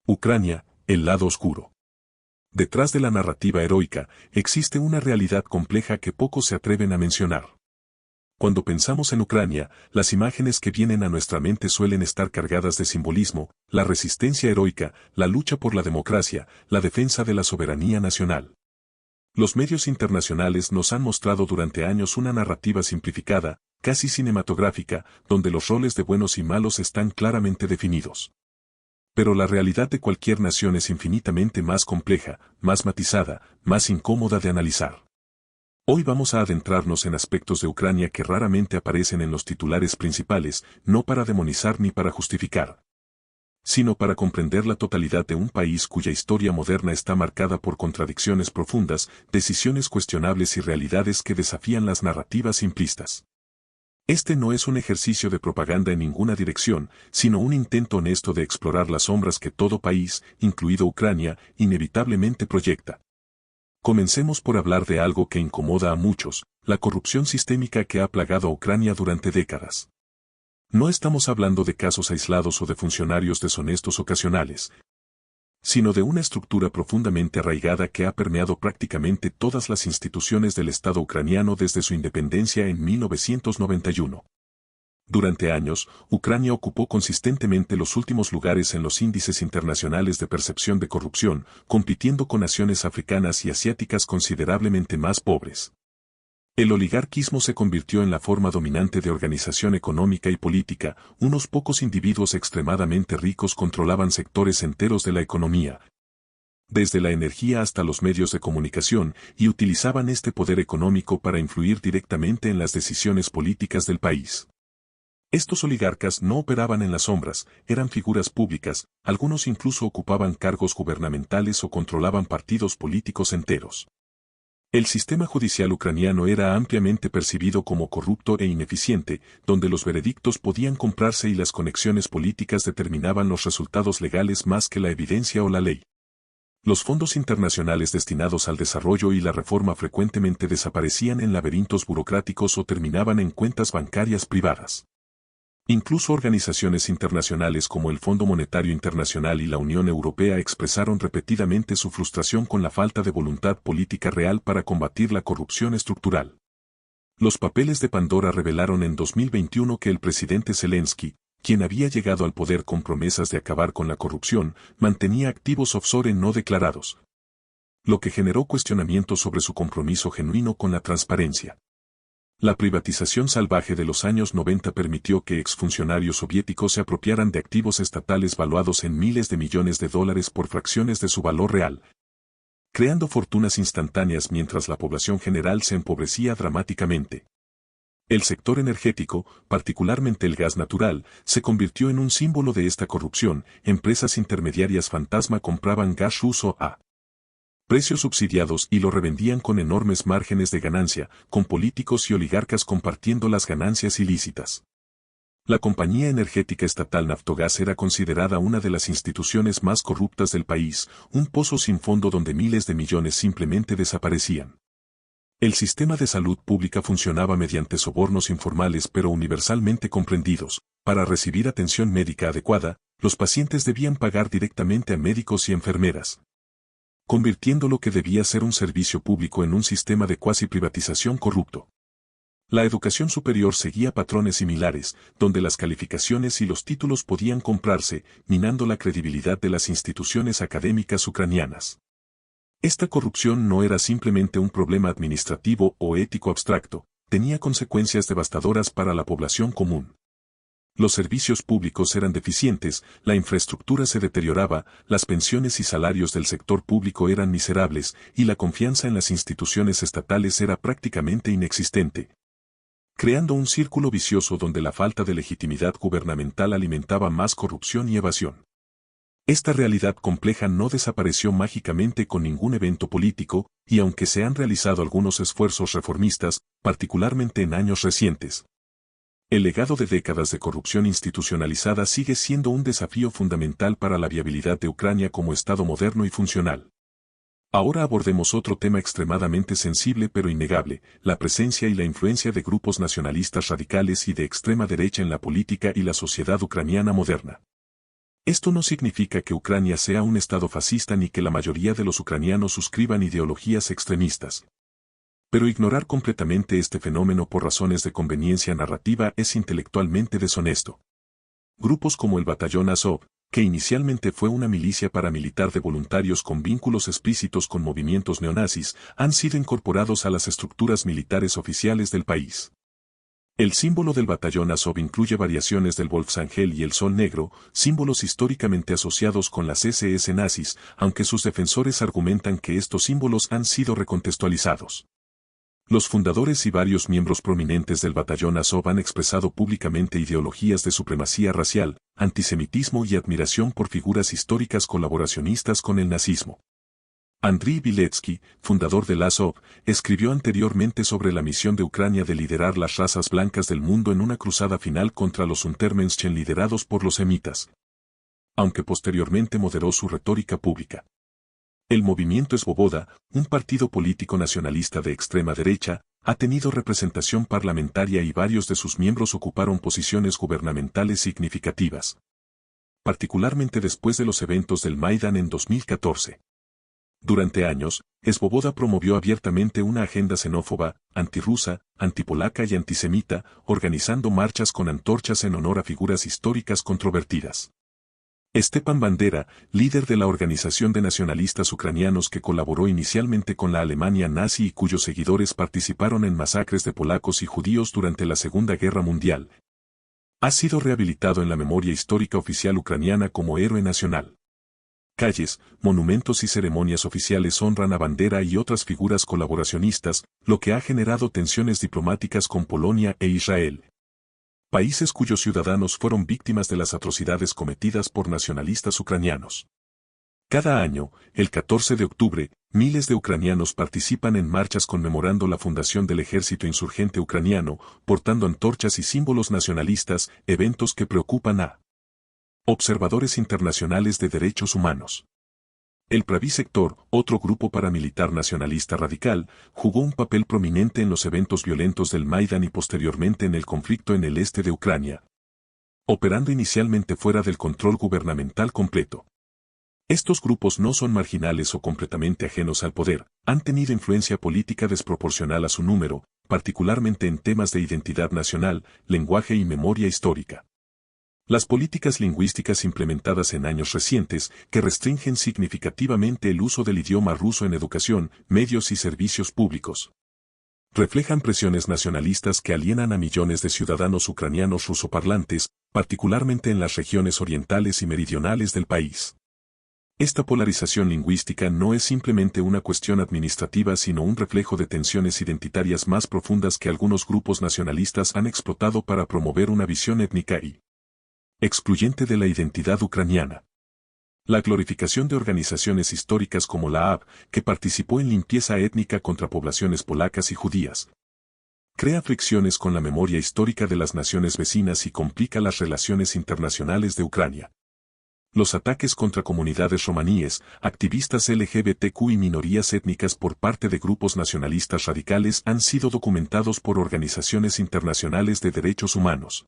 Ucrania, el lado oscuro. Detrás de la narrativa heroica, existe una realidad compleja que pocos se atreven a mencionar. Cuando pensamos en Ucrania, las imágenes que vienen a nuestra mente suelen estar cargadas de simbolismo, la resistencia heroica, la lucha por la democracia, la defensa de la soberanía nacional. Los medios internacionales nos han mostrado durante años una narrativa simplificada, casi cinematográfica, donde los roles de buenos y malos están claramente definidos. Pero la realidad de cualquier nación es infinitamente más compleja, más matizada, más incómoda de analizar. Hoy vamos a adentrarnos en aspectos de Ucrania que raramente aparecen en los titulares principales, no para demonizar ni para justificar, sino para comprender la totalidad de un país cuya historia moderna está marcada por contradicciones profundas, decisiones cuestionables y realidades que desafían las narrativas simplistas. Este no es un ejercicio de propaganda en ninguna dirección, sino un intento honesto de explorar las sombras que todo país, incluido Ucrania, inevitablemente proyecta. Comencemos por hablar de algo que incomoda a muchos, la corrupción sistémica que ha plagado a Ucrania durante décadas. No estamos hablando de casos aislados o de funcionarios deshonestos ocasionales, sino de una estructura profundamente arraigada que ha permeado prácticamente todas las instituciones del Estado ucraniano desde su independencia en 1991. Durante años, Ucrania ocupó consistentemente los últimos lugares en los índices internacionales de percepción de corrupción, compitiendo con naciones africanas y asiáticas considerablemente más pobres. El oligarquismo se convirtió en la forma dominante de organización económica y política, unos pocos individuos extremadamente ricos controlaban sectores enteros de la economía, desde la energía hasta los medios de comunicación, y utilizaban este poder económico para influir directamente en las decisiones políticas del país. Estos oligarcas no operaban en las sombras, eran figuras públicas, algunos incluso ocupaban cargos gubernamentales o controlaban partidos políticos enteros. El sistema judicial ucraniano era ampliamente percibido como corrupto e ineficiente, donde los veredictos podían comprarse y las conexiones políticas determinaban los resultados legales más que la evidencia o la ley. Los fondos internacionales destinados al desarrollo y la reforma frecuentemente desaparecían en laberintos burocráticos o terminaban en cuentas bancarias privadas. Incluso organizaciones internacionales como el Fondo Monetario Internacional y la Unión Europea expresaron repetidamente su frustración con la falta de voluntad política real para combatir la corrupción estructural. Los papeles de Pandora revelaron en 2021 que el presidente Zelensky, quien había llegado al poder con promesas de acabar con la corrupción, mantenía activos offshore no declarados, lo que generó cuestionamientos sobre su compromiso genuino con la transparencia. La privatización salvaje de los años 90 permitió que exfuncionarios soviéticos se apropiaran de activos estatales valuados en miles de millones de dólares por fracciones de su valor real, creando fortunas instantáneas mientras la población general se empobrecía dramáticamente. El sector energético, particularmente el gas natural, se convirtió en un símbolo de esta corrupción. Empresas intermediarias fantasma compraban gas ruso a precios subsidiados y lo revendían con enormes márgenes de ganancia, con políticos y oligarcas compartiendo las ganancias ilícitas. La compañía energética estatal Naftogaz era considerada una de las instituciones más corruptas del país, un pozo sin fondo donde miles de millones simplemente desaparecían. El sistema de salud pública funcionaba mediante sobornos informales pero universalmente comprendidos. Para recibir atención médica adecuada, los pacientes debían pagar directamente a médicos y enfermeras, convirtiendo lo que debía ser un servicio público en un sistema de cuasi privatización corrupto. La educación superior seguía patrones similares, donde las calificaciones y los títulos podían comprarse, minando la credibilidad de las instituciones académicas ucranianas. Esta corrupción no era simplemente un problema administrativo o ético abstracto, tenía consecuencias devastadoras para la población común. Los servicios públicos eran deficientes, la infraestructura se deterioraba, las pensiones y salarios del sector público eran miserables, y la confianza en las instituciones estatales era prácticamente inexistente, creando un círculo vicioso donde la falta de legitimidad gubernamental alimentaba más corrupción y evasión. Esta realidad compleja no desapareció mágicamente con ningún evento político, y aunque se han realizado algunos esfuerzos reformistas, particularmente en años recientes, el legado de décadas de corrupción institucionalizada sigue siendo un desafío fundamental para la viabilidad de Ucrania como Estado moderno y funcional. Ahora abordemos otro tema extremadamente sensible pero innegable, la presencia y la influencia de grupos nacionalistas radicales y de extrema derecha en la política y la sociedad ucraniana moderna. Esto no significa que Ucrania sea un estado fascista ni que la mayoría de los ucranianos suscriban ideologías extremistas. Pero ignorar completamente este fenómeno por razones de conveniencia narrativa es intelectualmente deshonesto. Grupos como el Batallón Azov, que inicialmente fue una milicia paramilitar de voluntarios con vínculos explícitos con movimientos neonazis, han sido incorporados a las estructuras militares oficiales del país. El símbolo del batallón Azov incluye variaciones del Wolfsangel y el Sol Negro, símbolos históricamente asociados con las SS nazis, aunque sus defensores argumentan que estos símbolos han sido recontextualizados. Los fundadores y varios miembros prominentes del batallón Azov han expresado públicamente ideologías de supremacía racial, antisemitismo y admiración por figuras históricas colaboracionistas con el nazismo. Andriy Biletsky, fundador del Azov, escribió anteriormente sobre la misión de Ucrania de liderar las razas blancas del mundo en una cruzada final contra los Untermenschen liderados por los semitas. Aunque posteriormente moderó su retórica pública. El movimiento Svoboda, un partido político nacionalista de extrema derecha, ha tenido representación parlamentaria y varios de sus miembros ocuparon posiciones gubernamentales significativas. Particularmente después de los eventos del Maidán en 2014. Durante años, Svoboda promovió abiertamente una agenda xenófoba, antirrusa, antipolaca y antisemita, organizando marchas con antorchas en honor a figuras históricas controvertidas. Stepan Bandera, líder de la organización de nacionalistas ucranianos que colaboró inicialmente con la Alemania nazi y cuyos seguidores participaron en masacres de polacos y judíos durante la Segunda Guerra Mundial, ha sido rehabilitado en la memoria histórica oficial ucraniana como héroe nacional. Calles, monumentos y ceremonias oficiales honran a Bandera y otras figuras colaboracionistas, lo que ha generado tensiones diplomáticas con Polonia e Israel. Países cuyos ciudadanos fueron víctimas de las atrocidades cometidas por nacionalistas ucranianos. Cada año, el 14 de octubre, miles de ucranianos participan en marchas conmemorando la fundación del ejército insurgente ucraniano, portando antorchas y símbolos nacionalistas, eventos que preocupan a observadores internacionales de derechos humanos. El Pravý Sector, otro grupo paramilitar nacionalista radical, jugó un papel prominente en los eventos violentos del Maidán y posteriormente en el conflicto en el este de Ucrania, operando inicialmente fuera del control gubernamental completo. Estos grupos no son marginales o completamente ajenos al poder, han tenido influencia política desproporcional a su número, particularmente en temas de identidad nacional, lenguaje y memoria histórica. Las políticas lingüísticas implementadas en años recientes, que restringen significativamente el uso del idioma ruso en educación, medios y servicios públicos, reflejan presiones nacionalistas que alienan a millones de ciudadanos ucranianos rusoparlantes, particularmente en las regiones orientales y meridionales del país. Esta polarización lingüística no es simplemente una cuestión administrativa sino un reflejo de tensiones identitarias más profundas que algunos grupos nacionalistas han explotado para promover una visión étnica y excluyente de la identidad ucraniana. La glorificación de organizaciones históricas como la AB, que participó en limpieza étnica contra poblaciones polacas y judías, crea fricciones con la memoria histórica de las naciones vecinas y complica las relaciones internacionales de Ucrania. Los ataques contra comunidades romaníes, activistas LGBTQ y minorías étnicas por parte de grupos nacionalistas radicales han sido documentados por organizaciones internacionales de derechos humanos,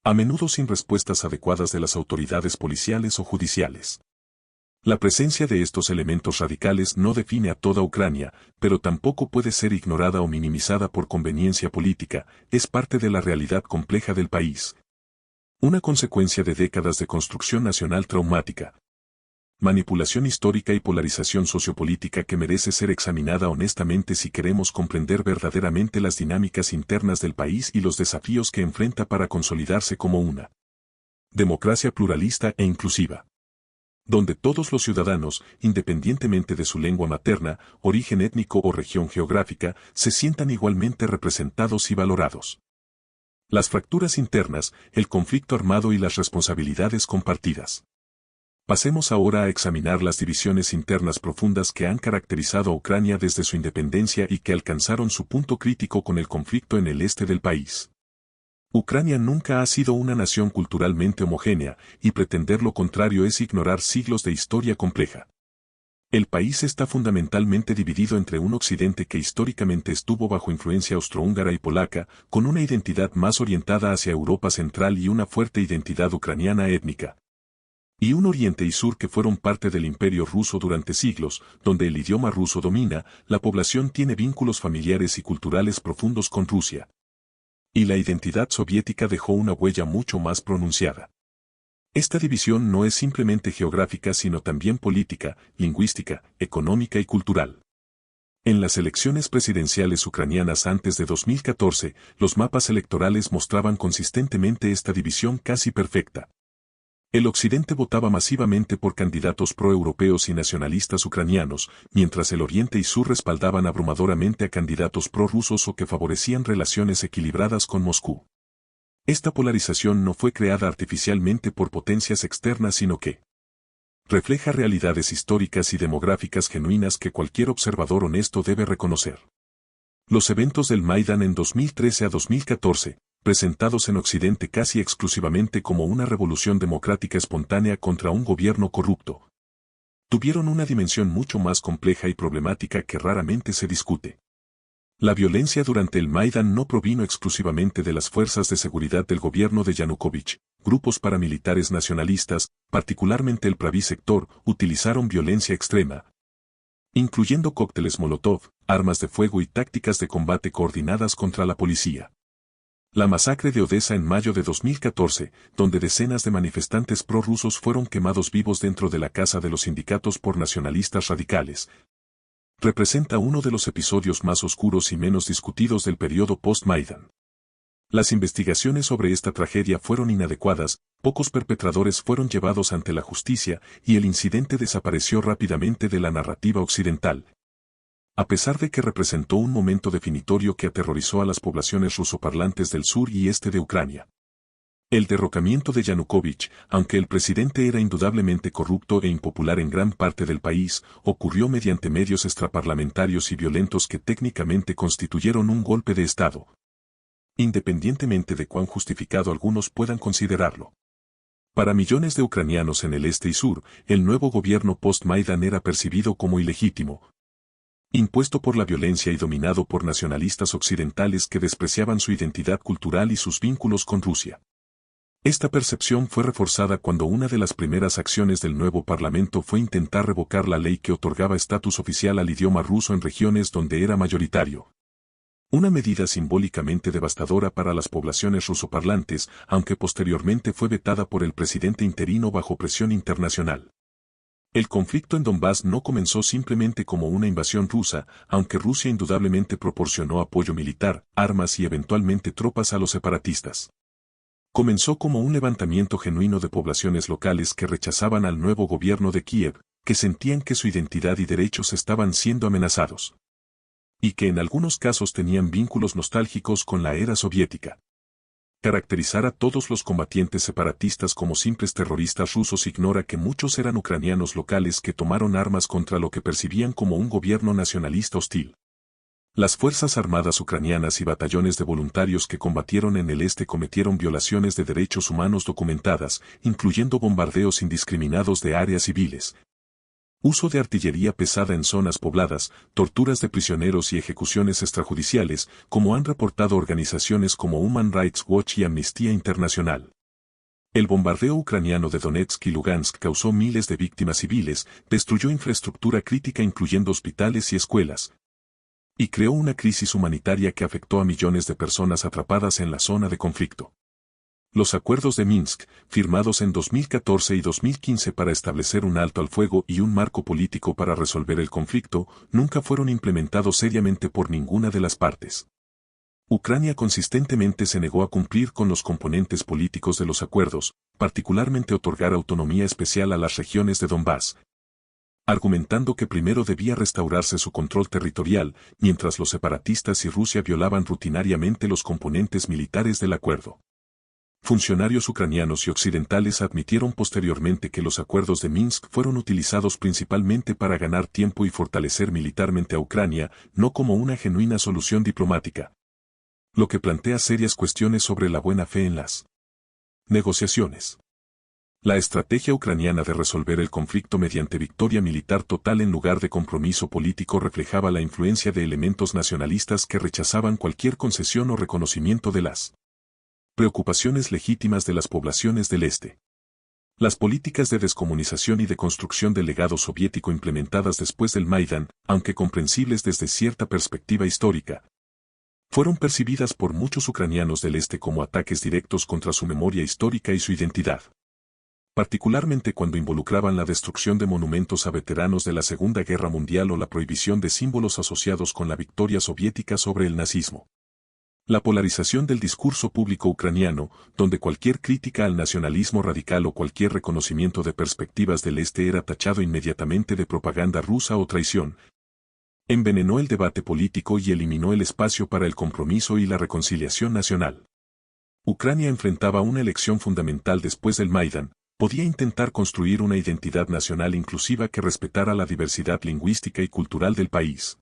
a menudo sin respuestas adecuadas de las autoridades policiales o judiciales. La presencia de estos elementos radicales no define a toda Ucrania, pero tampoco puede ser ignorada o minimizada por conveniencia política, es parte de la realidad compleja del país. Una consecuencia de décadas de construcción nacional traumática, manipulación histórica y polarización sociopolítica que merece ser examinada honestamente si queremos comprender verdaderamente las dinámicas internas del país y los desafíos que enfrenta para consolidarse como una democracia pluralista e inclusiva, donde todos los ciudadanos, independientemente de su lengua materna, origen étnico o región geográfica, se sientan igualmente representados y valorados. Las fracturas internas, el conflicto armado y las responsabilidades compartidas. Pasemos ahora a examinar las divisiones internas profundas que han caracterizado a Ucrania desde su independencia y que alcanzaron su punto crítico con el conflicto en el este del país. Ucrania nunca ha sido una nación culturalmente homogénea, y pretender lo contrario es ignorar siglos de historia compleja. El país está fundamentalmente dividido entre un occidente que históricamente estuvo bajo influencia austrohúngara y polaca, con una identidad más orientada hacia Europa Central y una fuerte identidad ucraniana étnica, y un Oriente y Sur que fueron parte del Imperio ruso durante siglos, donde el idioma ruso domina, la población tiene vínculos familiares y culturales profundos con Rusia. Y la identidad soviética dejó una huella mucho más pronunciada. Esta división no es simplemente geográfica sino también política, lingüística, económica y cultural. En las elecciones presidenciales ucranianas antes de 2014, los mapas electorales mostraban consistentemente esta división casi perfecta. El occidente votaba masivamente por candidatos pro-europeos y nacionalistas ucranianos, mientras el oriente y sur respaldaban abrumadoramente a candidatos pro-rusos o que favorecían relaciones equilibradas con Moscú. Esta polarización no fue creada artificialmente por potencias externas sino que refleja realidades históricas y demográficas genuinas que cualquier observador honesto debe reconocer. Los eventos del Maidán en 2013 a 2014, presentados en Occidente casi exclusivamente como una revolución democrática espontánea contra un gobierno corrupto, tuvieron una dimensión mucho más compleja y problemática que raramente se discute. La violencia durante el Maidán no provino exclusivamente de las fuerzas de seguridad del gobierno de Yanukovych. Grupos paramilitares nacionalistas, particularmente el Pravi sector, utilizaron violencia extrema, incluyendo cócteles Molotov, armas de fuego y tácticas de combate coordinadas contra la policía. La masacre de Odessa en mayo de 2014, donde decenas de manifestantes prorrusos fueron quemados vivos dentro de la casa de los sindicatos por nacionalistas radicales, representa uno de los episodios más oscuros y menos discutidos del periodo post-Maidán. Las investigaciones sobre esta tragedia fueron inadecuadas, pocos perpetradores fueron llevados ante la justicia y el incidente desapareció rápidamente de la narrativa occidental. A pesar de que representó un momento definitorio que aterrorizó a las poblaciones rusoparlantes del sur y este de Ucrania. El derrocamiento de Yanukovych, aunque el presidente era indudablemente corrupto e impopular en gran parte del país, ocurrió mediante medios extraparlamentarios y violentos que técnicamente constituyeron un golpe de Estado, independientemente de cuán justificado algunos puedan considerarlo. Para millones de ucranianos en el este y sur, el nuevo gobierno post-Maidán era percibido como ilegítimo, impuesto por la violencia y dominado por nacionalistas occidentales que despreciaban su identidad cultural y sus vínculos con Rusia. Esta percepción fue reforzada cuando una de las primeras acciones del nuevo parlamento fue intentar revocar la ley que otorgaba estatus oficial al idioma ruso en regiones donde era mayoritario. Una medida simbólicamente devastadora para las poblaciones rusoparlantes, aunque posteriormente fue vetada por el presidente interino bajo presión internacional. El conflicto en Donbass no comenzó simplemente como una invasión rusa, aunque Rusia indudablemente proporcionó apoyo militar, armas y eventualmente tropas a los separatistas. Comenzó como un levantamiento genuino de poblaciones locales que rechazaban al nuevo gobierno de Kiev, que sentían que su identidad y derechos estaban siendo amenazados. Y que en algunos casos tenían vínculos nostálgicos con la era soviética. Caracterizar a todos los combatientes separatistas como simples terroristas rusos ignora que muchos eran ucranianos locales que tomaron armas contra lo que percibían como un gobierno nacionalista hostil. Las Fuerzas Armadas ucranianas y batallones de voluntarios que combatieron en el este cometieron violaciones de derechos humanos documentadas, incluyendo bombardeos indiscriminados de áreas civiles, uso de artillería pesada en zonas pobladas, torturas de prisioneros y ejecuciones extrajudiciales, como han reportado organizaciones como Human Rights Watch y Amnistía Internacional. El bombardeo ucraniano de Donetsk y Lugansk causó miles de víctimas civiles, destruyó infraestructura crítica incluyendo hospitales y escuelas, y creó una crisis humanitaria que afectó a millones de personas atrapadas en la zona de conflicto. Los acuerdos de Minsk, firmados en 2014 y 2015 para establecer un alto al fuego y un marco político para resolver el conflicto, nunca fueron implementados seriamente por ninguna de las partes. Ucrania consistentemente se negó a cumplir con los componentes políticos de los acuerdos, particularmente otorgar autonomía especial a las regiones de Donbass, argumentando que primero debía restaurarse su control territorial, mientras los separatistas y Rusia violaban rutinariamente los componentes militares del acuerdo. Funcionarios ucranianos y occidentales admitieron posteriormente que los acuerdos de Minsk fueron utilizados principalmente para ganar tiempo y fortalecer militarmente a Ucrania, no como una genuina solución diplomática. Lo que plantea serias cuestiones sobre la buena fe en las negociaciones. La estrategia ucraniana de resolver el conflicto mediante victoria militar total en lugar de compromiso político reflejaba la influencia de elementos nacionalistas que rechazaban cualquier concesión o reconocimiento de las preocupaciones legítimas de las poblaciones del este. Las políticas de descomunización y de construcción del legado soviético implementadas después del Maidán, aunque comprensibles desde cierta perspectiva histórica, fueron percibidas por muchos ucranianos del este como ataques directos contra su memoria histórica y su identidad, particularmente cuando involucraban la destrucción de monumentos a veteranos de la Segunda Guerra Mundial o la prohibición de símbolos asociados con la victoria soviética sobre el nazismo. La polarización del discurso público ucraniano, donde cualquier crítica al nacionalismo radical o cualquier reconocimiento de perspectivas del este era tachado inmediatamente de propaganda rusa o traición, envenenó el debate político y eliminó el espacio para el compromiso y la reconciliación nacional. Ucrania enfrentaba una elección fundamental después del Maidán. Podía intentar construir una identidad nacional inclusiva que respetara la diversidad lingüística y cultural del país.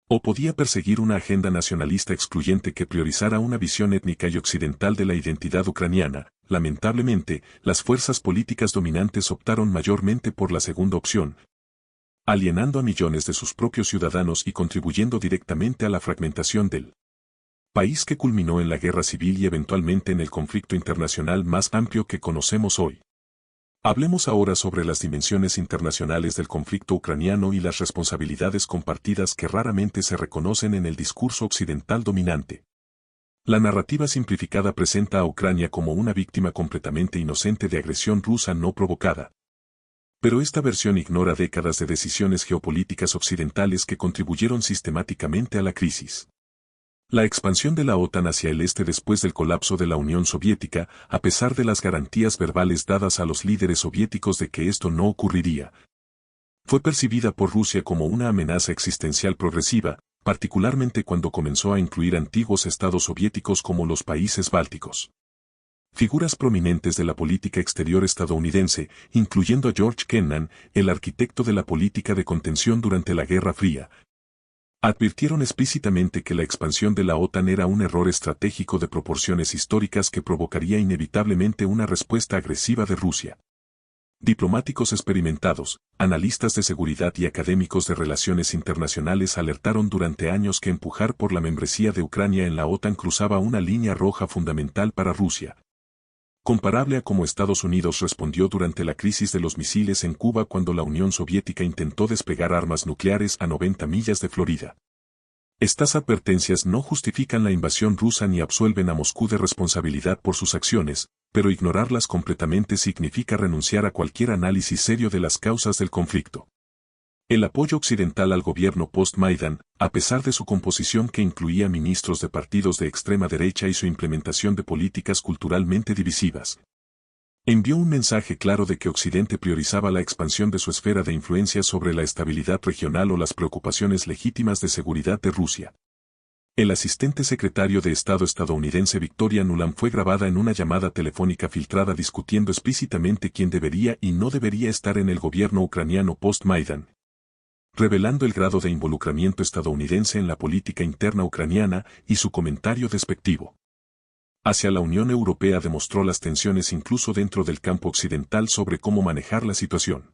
O podía perseguir una agenda nacionalista excluyente que priorizara una visión étnica y occidental de la identidad ucraniana. Lamentablemente, las fuerzas políticas dominantes optaron mayormente por la segunda opción, alienando a millones de sus propios ciudadanos y contribuyendo directamente a la fragmentación del país que culminó en la guerra civil y eventualmente en el conflicto internacional más amplio que conocemos hoy. Hablemos ahora sobre las dimensiones internacionales del conflicto ucraniano y las responsabilidades compartidas que raramente se reconocen en el discurso occidental dominante. La narrativa simplificada presenta a Ucrania como una víctima completamente inocente de agresión rusa no provocada. Pero esta versión ignora décadas de decisiones geopolíticas occidentales que contribuyeron sistemáticamente a la crisis. La expansión de la OTAN hacia el este después del colapso de la Unión Soviética, a pesar de las garantías verbales dadas a los líderes soviéticos de que esto no ocurriría, fue percibida por Rusia como una amenaza existencial progresiva, particularmente cuando comenzó a incluir antiguos estados soviéticos como los países bálticos. Figuras prominentes de la política exterior estadounidense, incluyendo a George Kennan, el arquitecto de la política de contención durante la Guerra Fría, advirtieron explícitamente que la expansión de la OTAN era un error estratégico de proporciones históricas que provocaría inevitablemente una respuesta agresiva de Rusia. Diplomáticos experimentados, analistas de seguridad y académicos de relaciones internacionales alertaron durante años que empujar por la membresía de Ucrania en la OTAN cruzaba una línea roja fundamental para Rusia, comparable a cómo Estados Unidos respondió durante la crisis de los misiles en Cuba cuando la Unión Soviética intentó desplegar armas nucleares a 90 millas de Florida. Estas advertencias no justifican la invasión rusa ni absuelven a Moscú de responsabilidad por sus acciones, pero ignorarlas completamente significa renunciar a cualquier análisis serio de las causas del conflicto. El apoyo occidental al gobierno post-Maidán, a pesar de su composición que incluía ministros de partidos de extrema derecha y su implementación de políticas culturalmente divisivas, envió un mensaje claro de que Occidente priorizaba la expansión de su esfera de influencia sobre la estabilidad regional o las preocupaciones legítimas de seguridad de Rusia. El asistente secretario de Estado estadounidense Victoria Nuland fue grabada en una llamada telefónica filtrada discutiendo explícitamente quién debería y no debería estar en el gobierno ucraniano post-Maidán, revelando el grado de involucramiento estadounidense en la política interna ucraniana y su comentario despectivo hacia la Unión Europea demostró las tensiones incluso dentro del campo occidental sobre cómo manejar la situación.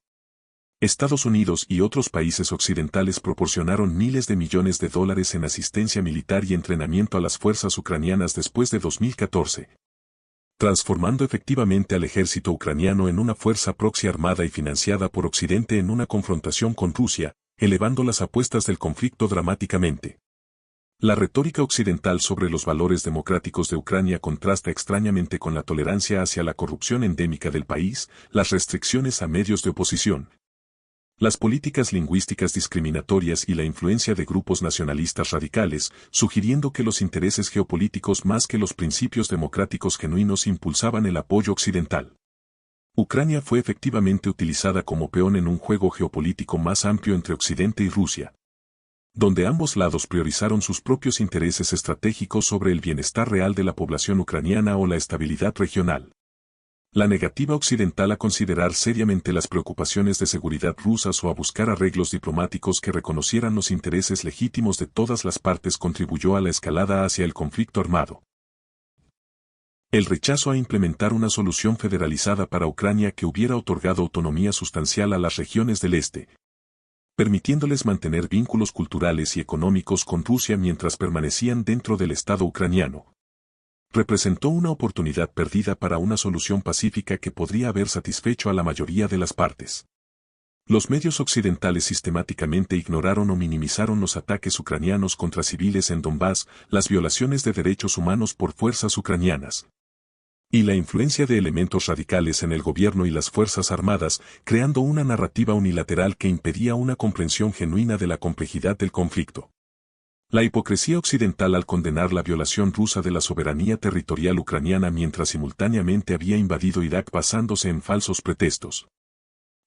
Estados Unidos y otros países occidentales proporcionaron miles de millones de dólares en asistencia militar y entrenamiento a las fuerzas ucranianas después de 2014. Transformando efectivamente al ejército ucraniano en una fuerza proxy armada y financiada por Occidente en una confrontación con Rusia, elevando las apuestas del conflicto dramáticamente. La retórica occidental sobre los valores democráticos de Ucrania contrasta extrañamente con la tolerancia hacia la corrupción endémica del país, las restricciones a medios de oposición, las políticas lingüísticas discriminatorias y la influencia de grupos nacionalistas radicales, sugiriendo que los intereses geopolíticos más que los principios democráticos genuinos impulsaban el apoyo occidental. Ucrania fue efectivamente utilizada como peón en un juego geopolítico más amplio entre Occidente y Rusia, donde ambos lados priorizaron sus propios intereses estratégicos sobre el bienestar real de la población ucraniana o la estabilidad regional. La negativa occidental a considerar seriamente las preocupaciones de seguridad rusas o a buscar arreglos diplomáticos que reconocieran los intereses legítimos de todas las partes contribuyó a la escalada hacia el conflicto armado. El rechazo a implementar una solución federalizada para Ucrania que hubiera otorgado autonomía sustancial a las regiones del este, permitiéndoles mantener vínculos culturales y económicos con Rusia mientras permanecían dentro del Estado ucraniano, representó una oportunidad perdida para una solución pacífica que podría haber satisfecho a la mayoría de las partes. Los medios occidentales sistemáticamente ignoraron o minimizaron los ataques ucranianos contra civiles en Donbass, las violaciones de derechos humanos por fuerzas ucranianas, y la influencia de elementos radicales en el gobierno y las fuerzas armadas, creando una narrativa unilateral que impedía una comprensión genuina de la complejidad del conflicto. La hipocresía occidental al condenar la violación rusa de la soberanía territorial ucraniana mientras simultáneamente había invadido Irak basándose en falsos pretextos,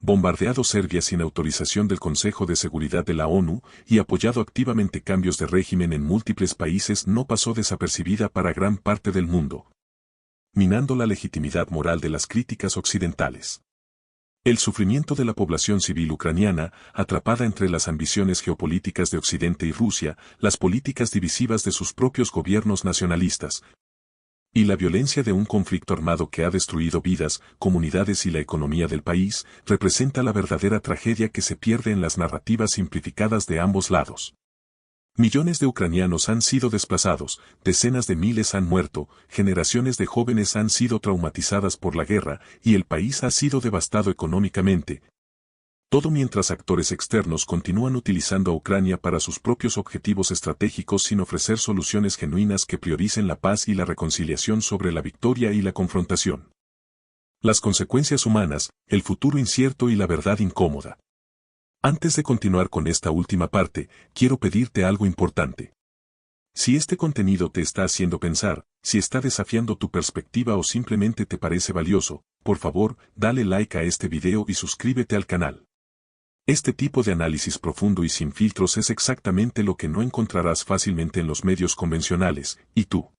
bombardeado Serbia sin autorización del Consejo de Seguridad de la ONU y apoyado activamente cambios de régimen en múltiples países no pasó desapercibida para gran parte del mundo, minando la legitimidad moral de las críticas occidentales. El sufrimiento de la población civil ucraniana, atrapada entre las ambiciones geopolíticas de Occidente y Rusia, las políticas divisivas de sus propios gobiernos nacionalistas, y la violencia de un conflicto armado que ha destruido vidas, comunidades y la economía del país, representa la verdadera tragedia que se pierde en las narrativas simplificadas de ambos lados. Millones de ucranianos han sido desplazados, decenas de miles han muerto, generaciones de jóvenes han sido traumatizadas por la guerra y el país ha sido devastado económicamente. Todo mientras actores externos continúan utilizando a Ucrania para sus propios objetivos estratégicos sin ofrecer soluciones genuinas que prioricen la paz y la reconciliación sobre la victoria y la confrontación. Las consecuencias humanas, el futuro incierto y la verdad incómoda. Antes de continuar con esta última parte, quiero pedirte algo importante. Si este contenido te está haciendo pensar, si está desafiando tu perspectiva o simplemente te parece valioso, por favor, dale like a este video y suscríbete al canal. Este tipo de análisis profundo y sin filtros es exactamente lo que no encontrarás fácilmente en los medios convencionales, y tú.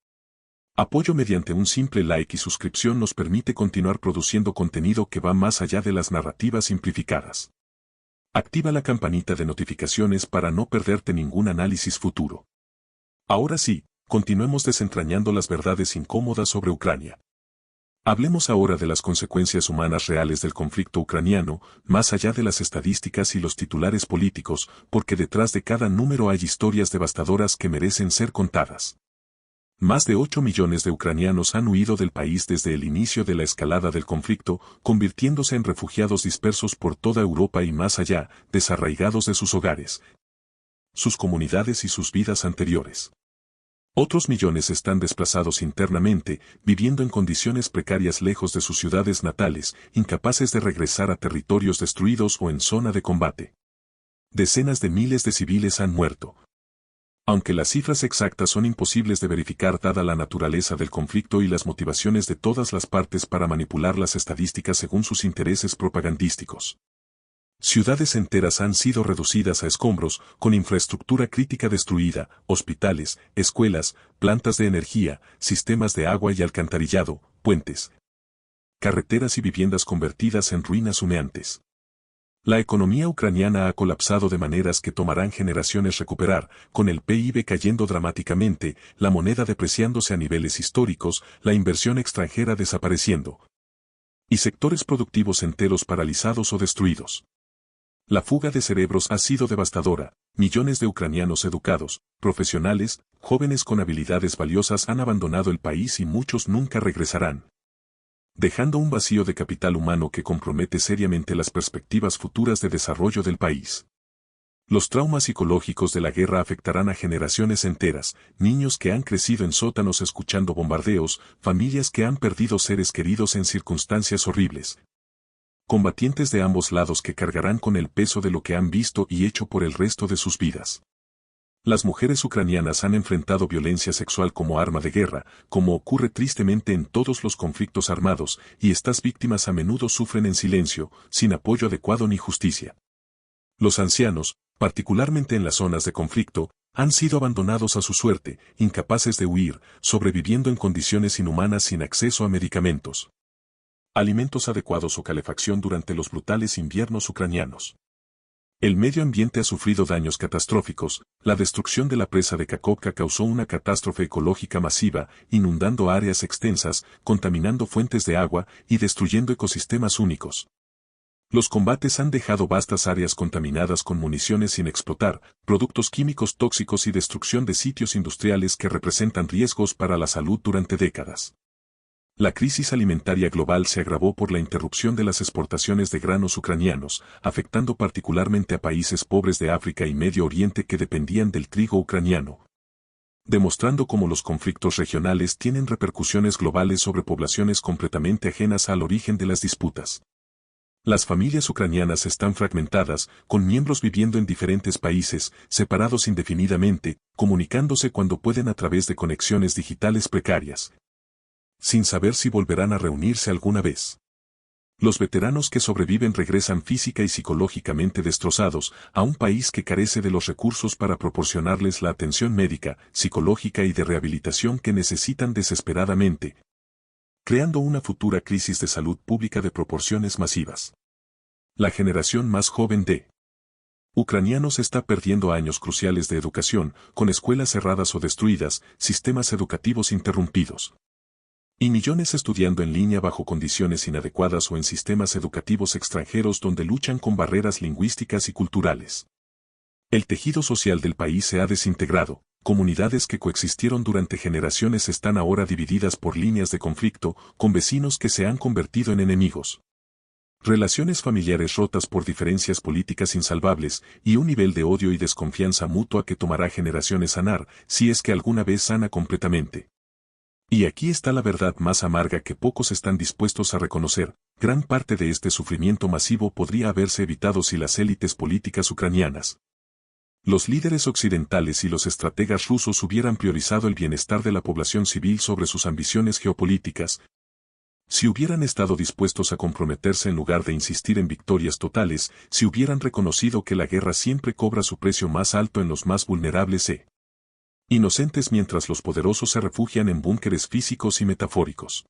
Apoyo mediante un simple like y suscripción nos permite continuar produciendo contenido que va más allá de las narrativas simplificadas. Activa la campanita de notificaciones para no perderte ningún análisis futuro. Ahora sí, continuemos desentrañando las verdades incómodas sobre Ucrania. Hablemos ahora de las consecuencias humanas reales del conflicto ucraniano, más allá de las estadísticas y los titulares políticos, porque detrás de cada número hay historias devastadoras que merecen ser contadas. Más de 8 millones de ucranianos han huido del país desde el inicio de la escalada del conflicto, convirtiéndose en refugiados dispersos por toda Europa y más allá, desarraigados de sus hogares, sus comunidades y sus vidas anteriores. Otros millones están desplazados internamente, viviendo en condiciones precarias lejos de sus ciudades natales, incapaces de regresar a territorios destruidos o en zona de combate. Decenas de miles de civiles han muerto. Aunque las cifras exactas son imposibles de verificar dada la naturaleza del conflicto y las motivaciones de todas las partes para manipular las estadísticas según sus intereses propagandísticos. Ciudades enteras han sido reducidas a escombros, con infraestructura crítica destruida, hospitales, escuelas, plantas de energía, sistemas de agua y alcantarillado, puentes, carreteras y viviendas convertidas en ruinas humeantes. La economía ucraniana ha colapsado de maneras que tomarán generaciones recuperar, con el PIB cayendo dramáticamente, la moneda depreciándose a niveles históricos, la inversión extranjera desapareciendo, y sectores productivos enteros paralizados o destruidos. La fuga de cerebros ha sido devastadora, millones de ucranianos educados, profesionales, jóvenes con habilidades valiosas han abandonado el país y muchos nunca regresarán, dejando un vacío de capital humano que compromete seriamente las perspectivas futuras de desarrollo del país. Los traumas psicológicos de la guerra afectarán a generaciones enteras, niños que han crecido en sótanos escuchando bombardeos, familias que han perdido seres queridos en circunstancias horribles. Combatientes de ambos lados que cargarán con el peso de lo que han visto y hecho por el resto de sus vidas. Las mujeres ucranianas han enfrentado violencia sexual como arma de guerra, como ocurre tristemente en todos los conflictos armados, y estas víctimas a menudo sufren en silencio, sin apoyo adecuado ni justicia. Los ancianos, particularmente en las zonas de conflicto, han sido abandonados a su suerte, incapaces de huir, sobreviviendo en condiciones inhumanas sin acceso a medicamentos, alimentos adecuados o calefacción durante los brutales inviernos ucranianos. El medio ambiente ha sufrido daños catastróficos, la destrucción de la presa de Kakhovka causó una catástrofe ecológica masiva, inundando áreas extensas, contaminando fuentes de agua y destruyendo ecosistemas únicos. Los combates han dejado vastas áreas contaminadas con municiones sin explotar, productos químicos tóxicos y destrucción de sitios industriales que representan riesgos para la salud durante décadas. La crisis alimentaria global se agravó por la interrupción de las exportaciones de granos ucranianos, afectando particularmente a países pobres de África y Medio Oriente que dependían del trigo ucraniano, demostrando cómo los conflictos regionales tienen repercusiones globales sobre poblaciones completamente ajenas al origen de las disputas. Las familias ucranianas están fragmentadas, con miembros viviendo en diferentes países, separados indefinidamente, comunicándose cuando pueden a través de conexiones digitales precarias, sin saber si volverán a reunirse alguna vez. Los veteranos que sobreviven regresan física y psicológicamente destrozados a un país que carece de los recursos para proporcionarles la atención médica, psicológica y de rehabilitación que necesitan desesperadamente, creando una futura crisis de salud pública de proporciones masivas. La generación más joven de ucranianos está perdiendo años cruciales de educación, con escuelas cerradas o destruidas, sistemas educativos interrumpidos, y millones estudiando en línea bajo condiciones inadecuadas o en sistemas educativos extranjeros donde luchan con barreras lingüísticas y culturales. El tejido social del país se ha desintegrado. Comunidades que coexistieron durante generaciones están ahora divididas por líneas de conflicto, con vecinos que se han convertido en enemigos. Relaciones familiares rotas por diferencias políticas insalvables y un nivel de odio y desconfianza mutua que tomará generaciones sanar, si es que alguna vez sana completamente. Y aquí está la verdad más amarga que pocos están dispuestos a reconocer: gran parte de este sufrimiento masivo podría haberse evitado si las élites políticas ucranianas, los líderes occidentales y los estrategas rusos hubieran priorizado el bienestar de la población civil sobre sus ambiciones geopolíticas, si hubieran estado dispuestos a comprometerse en lugar de insistir en victorias totales, si hubieran reconocido que la guerra siempre cobra su precio más alto en los más vulnerables e inocentes mientras los poderosos se refugian en búnkeres físicos y metafóricos.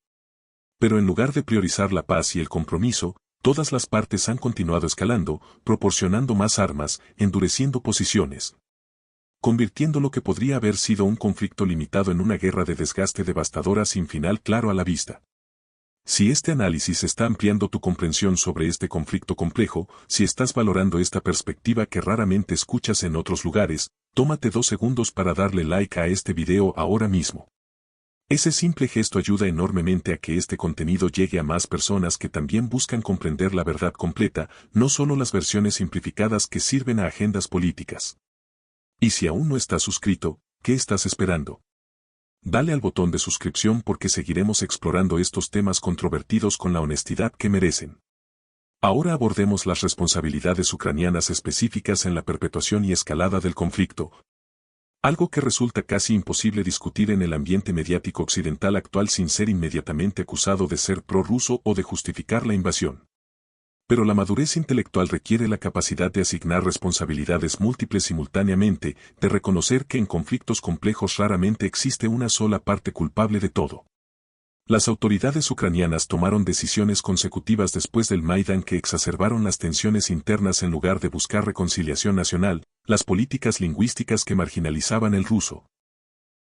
Pero en lugar de priorizar la paz y el compromiso, todas las partes han continuado escalando, proporcionando más armas, endureciendo posiciones, convirtiendo lo que podría haber sido un conflicto limitado en una guerra de desgaste devastadora sin final claro a la vista. Si este análisis está ampliando tu comprensión sobre este conflicto complejo, si estás valorando esta perspectiva que raramente escuchas en otros lugares, tómate 2 segundos para darle like a este video ahora mismo. Ese simple gesto ayuda enormemente a que este contenido llegue a más personas que también buscan comprender la verdad completa, no solo las versiones simplificadas que sirven a agendas políticas. Y si aún no estás suscrito, ¿qué estás esperando? Dale al botón de suscripción porque seguiremos explorando estos temas controvertidos con la honestidad que merecen. Ahora abordemos las responsabilidades ucranianas específicas en la perpetuación y escalada del conflicto, algo que resulta casi imposible discutir en el ambiente mediático occidental actual sin ser inmediatamente acusado de ser prorruso o de justificar la invasión. Pero la madurez intelectual requiere la capacidad de asignar responsabilidades múltiples simultáneamente, de reconocer que en conflictos complejos raramente existe una sola parte culpable de todo. Las autoridades ucranianas tomaron decisiones consecutivas después del Maidán que exacerbaron las tensiones internas en lugar de buscar reconciliación nacional, las políticas lingüísticas que marginalizaban el ruso,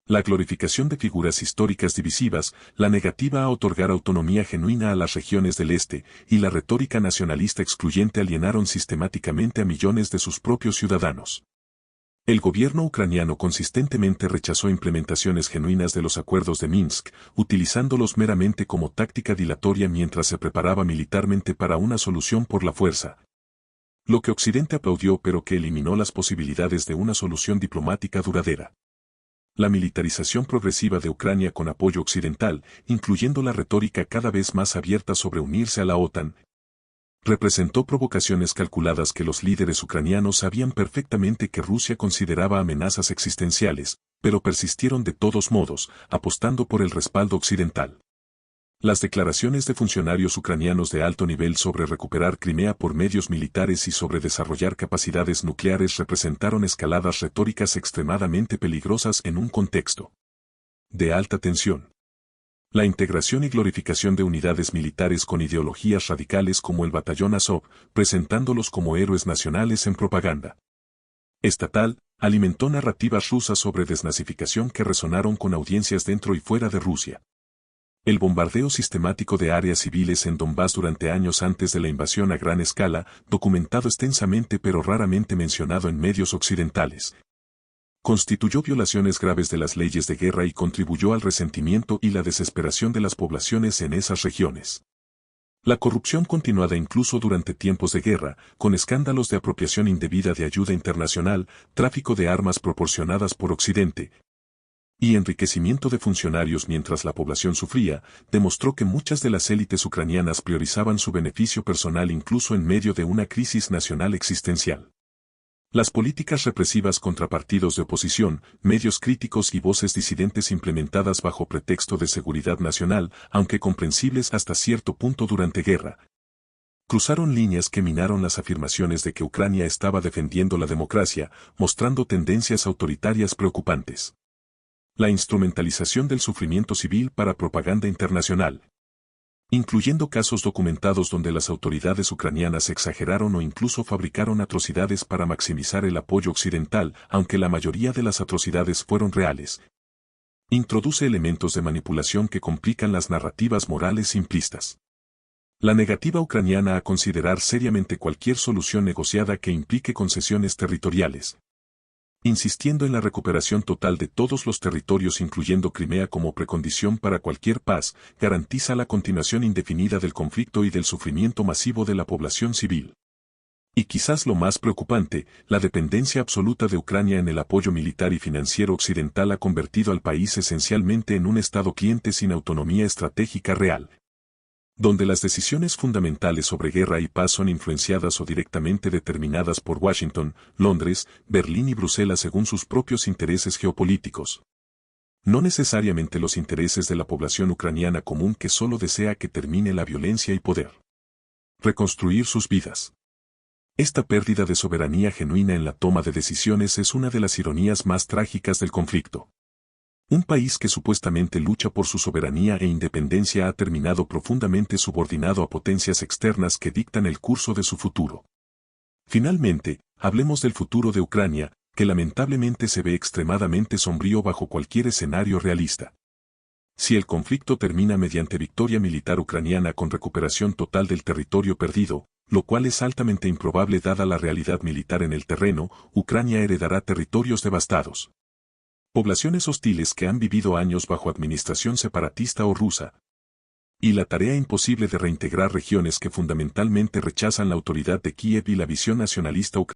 la glorificación de figuras históricas divisivas, la negativa a otorgar autonomía genuina a las regiones del este, y la retórica nacionalista excluyente alienaron sistemáticamente a millones de sus propios ciudadanos. El gobierno ucraniano consistentemente rechazó implementaciones genuinas de los acuerdos de Minsk, utilizándolos meramente como táctica dilatoria mientras se preparaba militarmente para una solución por la fuerza, lo que Occidente aplaudió pero que eliminó las posibilidades de una solución diplomática duradera. La militarización progresiva de Ucrania con apoyo occidental, incluyendo la retórica cada vez más abierta sobre unirse a la OTAN, representó provocaciones calculadas que los líderes ucranianos sabían perfectamente que Rusia consideraba amenazas existenciales, pero persistieron de todos modos, apostando por el respaldo occidental. Las declaraciones de funcionarios ucranianos de alto nivel sobre recuperar Crimea por medios militares y sobre desarrollar capacidades nucleares representaron escaladas retóricas extremadamente peligrosas en un contexto de alta tensión. La integración y glorificación de unidades militares con ideologías radicales como el batallón Azov, presentándolos como héroes nacionales en propaganda estatal, alimentó narrativas rusas sobre desnazificación que resonaron con audiencias dentro y fuera de Rusia. El bombardeo sistemático de áreas civiles en Donbass durante años antes de la invasión a gran escala, documentado extensamente pero raramente mencionado en medios occidentales, constituyó violaciones graves de las leyes de guerra y contribuyó al resentimiento y la desesperación de las poblaciones en esas regiones. La corrupción continuada incluso durante tiempos de guerra, con escándalos de apropiación indebida de ayuda internacional, tráfico de armas proporcionadas por Occidente, y enriquecimiento de funcionarios mientras la población sufría, demostró que muchas de las élites ucranianas priorizaban su beneficio personal incluso en medio de una crisis nacional existencial. Las políticas represivas contra partidos de oposición, medios críticos y voces disidentes implementadas bajo pretexto de seguridad nacional, aunque comprensibles hasta cierto punto durante guerra, cruzaron líneas que minaron las afirmaciones de que Ucrania estaba defendiendo la democracia, mostrando tendencias autoritarias preocupantes. La instrumentalización del sufrimiento civil para propaganda internacional, incluyendo casos documentados donde las autoridades ucranianas exageraron o incluso fabricaron atrocidades para maximizar el apoyo occidental, aunque la mayoría de las atrocidades fueron reales. Introduce elementos de manipulación que complican las narrativas morales simplistas. La negativa ucraniana a considerar seriamente cualquier solución negociada que implique concesiones territoriales, insistiendo en la recuperación total de todos los territorios incluyendo Crimea como precondición para cualquier paz, garantiza la continuación indefinida del conflicto y del sufrimiento masivo de la población civil. Y quizás lo más preocupante, la dependencia absoluta de Ucrania en el apoyo militar y financiero occidental ha convertido al país esencialmente en un Estado cliente sin autonomía estratégica real, donde las decisiones fundamentales sobre guerra y paz son influenciadas o directamente determinadas por Washington, Londres, Berlín y Bruselas según sus propios intereses geopolíticos. No necesariamente los intereses de la población ucraniana común que solo desea que termine la violencia y poder reconstruir sus vidas. Esta pérdida de soberanía genuina en la toma de decisiones es una de las ironías más trágicas del conflicto. Un país que supuestamente lucha por su soberanía e independencia ha terminado profundamente subordinado a potencias externas que dictan el curso de su futuro. Finalmente, hablemos del futuro de Ucrania, que lamentablemente se ve extremadamente sombrío bajo cualquier escenario realista. Si el conflicto termina mediante victoria militar ucraniana con recuperación total del territorio perdido, lo cual es altamente improbable dada la realidad militar en el terreno, Ucrania heredará territorios devastados, poblaciones hostiles que han vivido años bajo administración separatista o rusa, y la tarea imposible de reintegrar regiones que fundamentalmente rechazan la autoridad de Kiev y la visión nacionalista ucraniana.